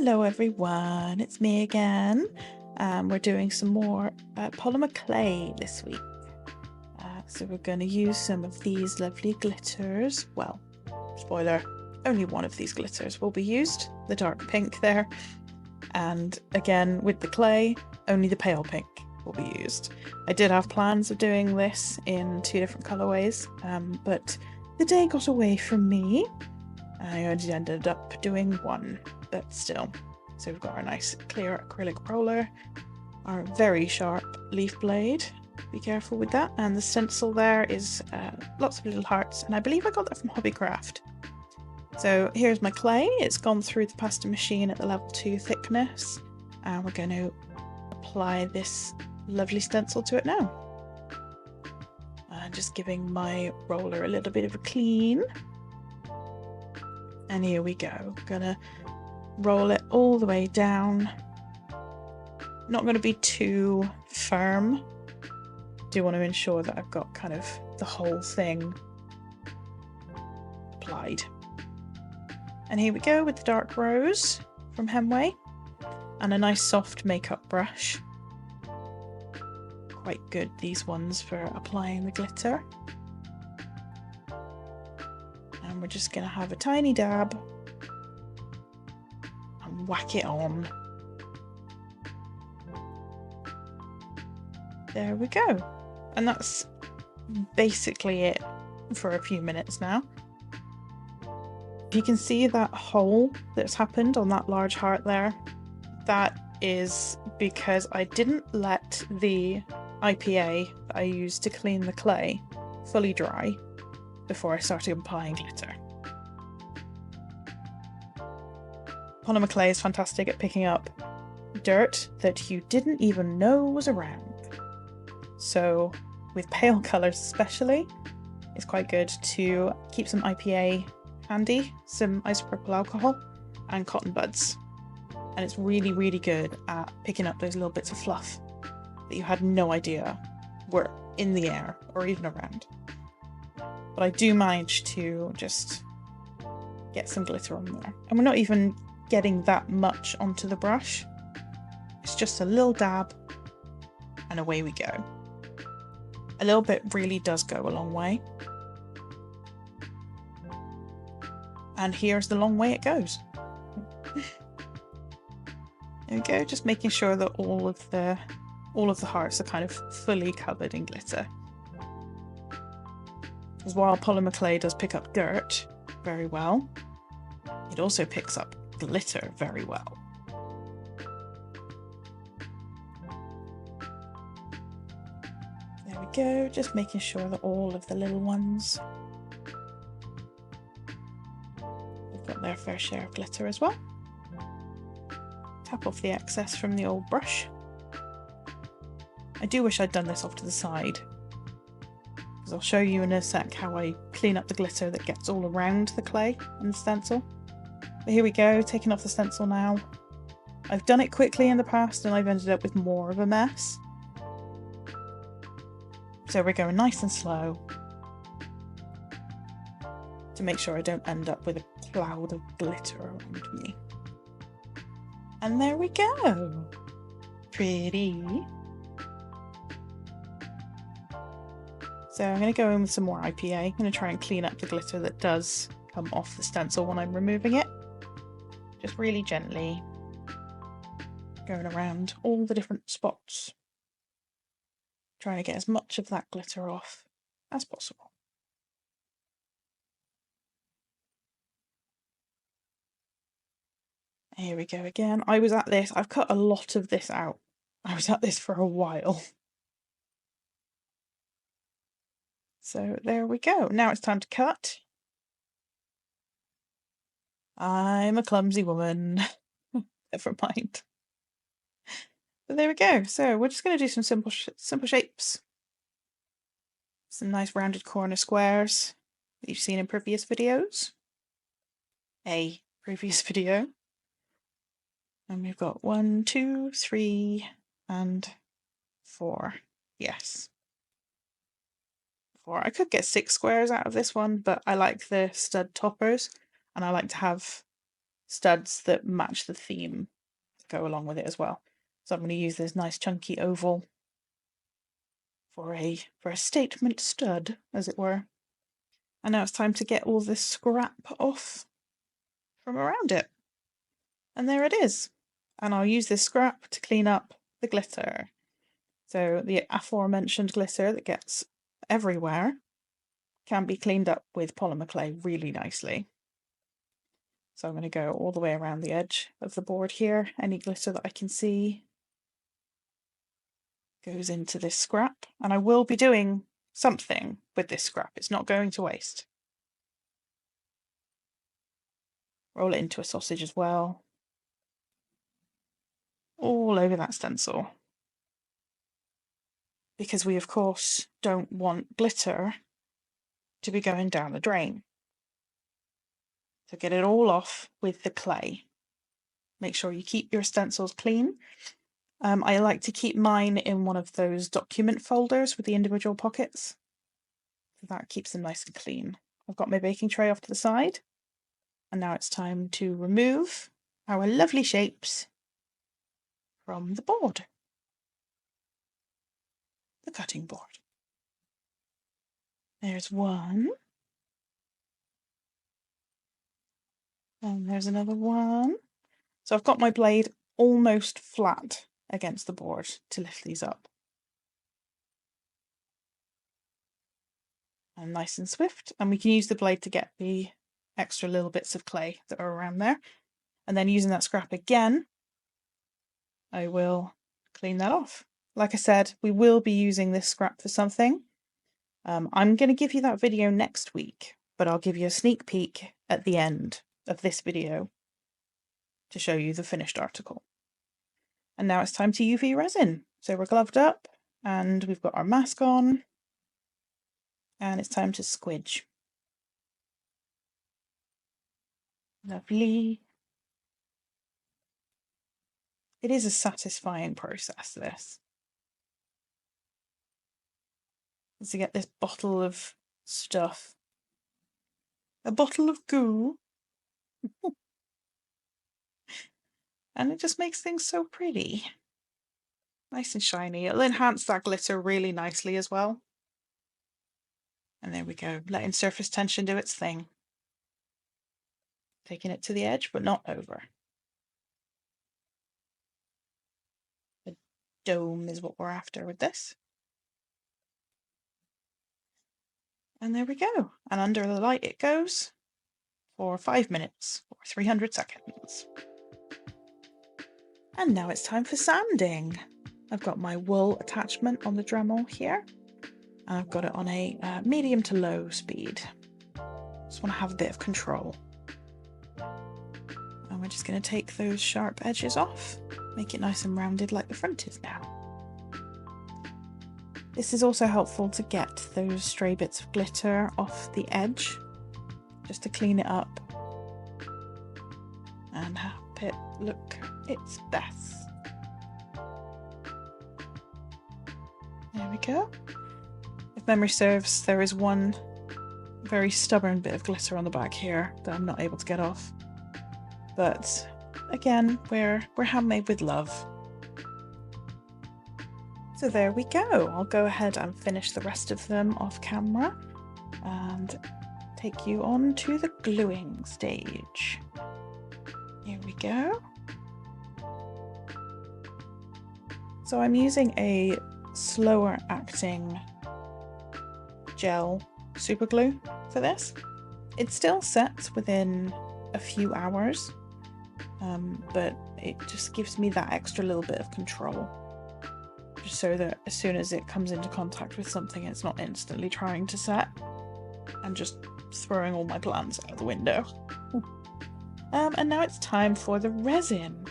Hello everyone, it's me again. We're doing some more polymer clay this week. So we're going to use some of these lovely glitters. Well, spoiler, only one of these glitters will be used, the dark pink there. And again, with the clay, only the pale pink will be used. I did have plans of doing this in two different colorways, but the day got away from me. I only ended up doing one, but still. So we've got our nice clear acrylic roller, our very sharp leaf blade, be careful with that, and the stencil there is lots of little hearts, and I believe I got that from Hobbycraft. So here's my clay. It's gone through the pasta machine at the level 2 thickness, and we're going to apply this lovely stencil to it now. Just giving my roller a little bit of a clean. And here we go. Gonna roll it all the way down. Not going to be too firm. Do want to ensure that I've got kind of the whole thing applied. And here we go with the dark rose from Hemway and a nice soft makeup brush. Quite good, these ones, for applying the glitter. And we're just going to have a tiny dab and whack it on. There we go. And that's basically it for a few minutes now. You can see that hole that's happened on that large heart there. That is because I didn't let the IPA that I used to clean the clay fully dry before I started applying glitter. Polymer clay is fantastic at picking up dirt that you didn't even know was around. So with pale colours especially, it's quite good to keep some IPA handy, some isopropyl alcohol and cotton buds. And it's really, really good at picking up those little bits of fluff that you had no idea were in the air or even around. But I do manage to just get some glitter on there. And we're not even getting that much onto the brush. It's just a little dab and away we go. A little bit really does go a long way. And here's the long way it goes. There we go, just making sure that all of the hearts are kind of fully covered in glitter. Because while polymer clay does pick up dirt very well, it also picks up glitter very well. There we go, just making sure that all of the little ones have got their fair share of glitter as well. Tap off the excess from the old brush. I do wish I'd done this off to the side, because I'll show you in a sec how I clean up the glitter that gets all around the clay and the stencil. But here we go, taking off the stencil now. I've done it quickly in the past and I've ended up with more of a mess. So we're going nice and slow to make sure I don't end up with a cloud of glitter around me. And there we go. Pretty. So I'm going to go in with some more IPA. I'm going to try and clean up the glitter that does come off the stencil when I'm removing it. Just really gently going around all the different spots. Trying to get as much of that glitter off as possible. Here we go again. I was at this, I've cut a lot of this out. I was at this for a while. So there we go. Now it's time to cut. I'm a clumsy woman. Never mind. But there we go. So we're just going to do some simple shapes. Some nice rounded corner squares that you've seen in previous videos. A previous video. And we've got 1, 2, 3, and 4. Yes. 4. I could get 6 squares out of this one, but I like the stud toppers, and I like to have studs that match the theme to go along with it as well. So I'm going to use this nice chunky oval for a statement stud, as it were. And now it's time to get all this scrap off from around it. And there it is. And I'll use this scrap to clean up the glitter. So the aforementioned glitter that gets everywhere can be cleaned up with polymer clay really nicely. So I'm going to go all the way around the edge of the board here. Any glitter that I can see goes into this scrap. And I will be doing something with this scrap. It's not going to waste. Roll it into a sausage as well. All over that stencil. Because we, of course, don't want glitter to be going down the drain. So get it all off with the clay. Make sure you keep your stencils clean. I like to keep mine in one of those document folders with the individual pockets. So that keeps them nice and clean. I've got my baking tray off to the side. And now it's time to remove our lovely shapes from the board. The cutting board. There's one. And there's another one. So I've got my blade almost flat against the board to lift these up. And nice and swift. And we can use the blade to get the extra little bits of clay that are around there. And then using that scrap again, I will clean that off. Like I said, we will be using this scrap for something. I'm going to give you that video next week, but I'll give you a sneak peek at the end of this video to show you the finished article. And now it's time to UV resin. So we're gloved up and we've got our mask on and it's time to squidge. Lovely. It is a satisfying process, this. To get this bottle of stuff. A bottle of goo. And it just makes things so pretty. Nice and shiny. It'll enhance that glitter really nicely as well. And there we go, letting surface tension do its thing. Taking it to the edge, but not over. The dome is what we're after with this. And there we go. And under the light it goes for 5 minutes or 300 seconds. And now it's time for sanding. I've got my wool attachment on the Dremel here. And I've got it on a medium to low speed. Just want to have a bit of control. And we're just going to take those sharp edges off. Make it nice and rounded like the front is now. This is also helpful to get those stray bits of glitter off the edge, just to clean it up and have it look its best. There we go. If memory serves, there is one very stubborn bit of glitter on the back here that I'm not able to get off. But again, we're handmade with love. So there we go. I'll go ahead and finish the rest of them off camera and take you on to the gluing stage. Here we go. So I'm using a slower acting gel super glue for this. It still sets within a few hours, but it just gives me that extra little bit of control. Just so that as soon as it comes into contact with something, it's not instantly trying to set and just throwing all my plans out the window. And now it's time for the resin.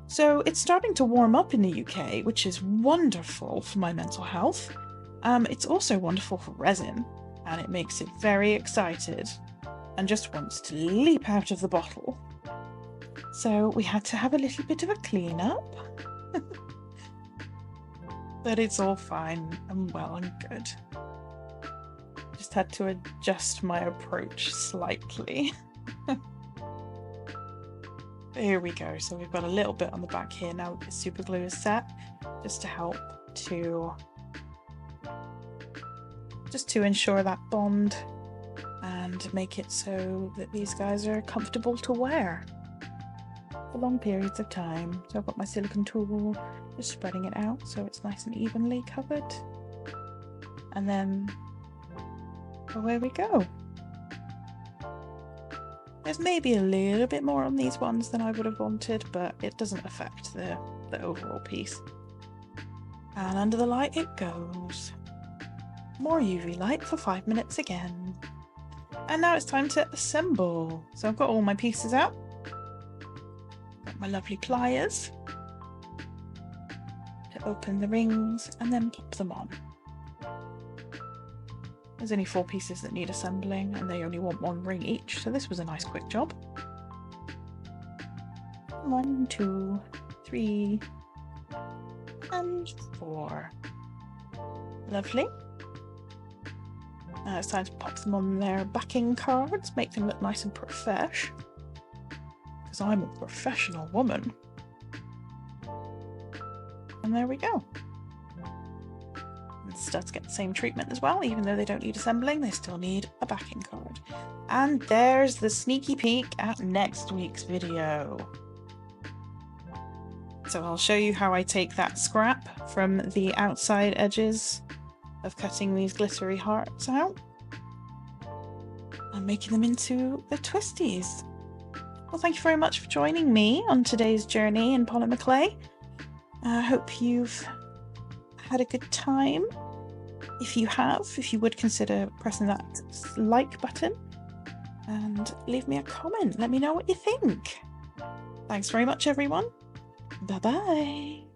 So it's starting to warm up in the UK, which is wonderful for my mental health. It's also wonderful for resin, and it makes it very excited and just wants to leap out of the bottle. So we had to have a little bit of a clean up. But it's all fine and well and good. Just had to adjust my approach slightly. Here we go. So we've got a little bit on the back here now that the super glue is set, just to ensure that bond and make it so that these guys are comfortable to wear for long periods of time. So I've got my silicone tool, just spreading it out so it's nice and evenly covered, and then away we go. There's maybe a little bit more on these ones than I would have wanted, but it doesn't affect the overall piece. And under the light it goes. More UV light for 5 minutes again. And now it's time to assemble. So I've got all my pieces out. Got my lovely pliers to open the rings and then pop them on. There's only 4 pieces that need assembling and they only want 1 ring each, so this was a nice quick job. 1, 2, 3, and 4. Lovely. Now it's time to pop them on their backing cards, make them look nice and profesh, because I'm a professional woman. And there we go. And studs get the same treatment as well, even though they don't need assembling, they still need a backing card. And there's the sneaky peek at next week's video. So I'll show you how I take that scrap from the outside edges of cutting these glittery hearts out and making them into the twisties. Well, thank you very much for joining me on today's journey in polymer clay. I hope you've had a good time. If you would consider pressing that like button and leave me a comment. Let me know what you think. Thanks very much, everyone. Bye bye.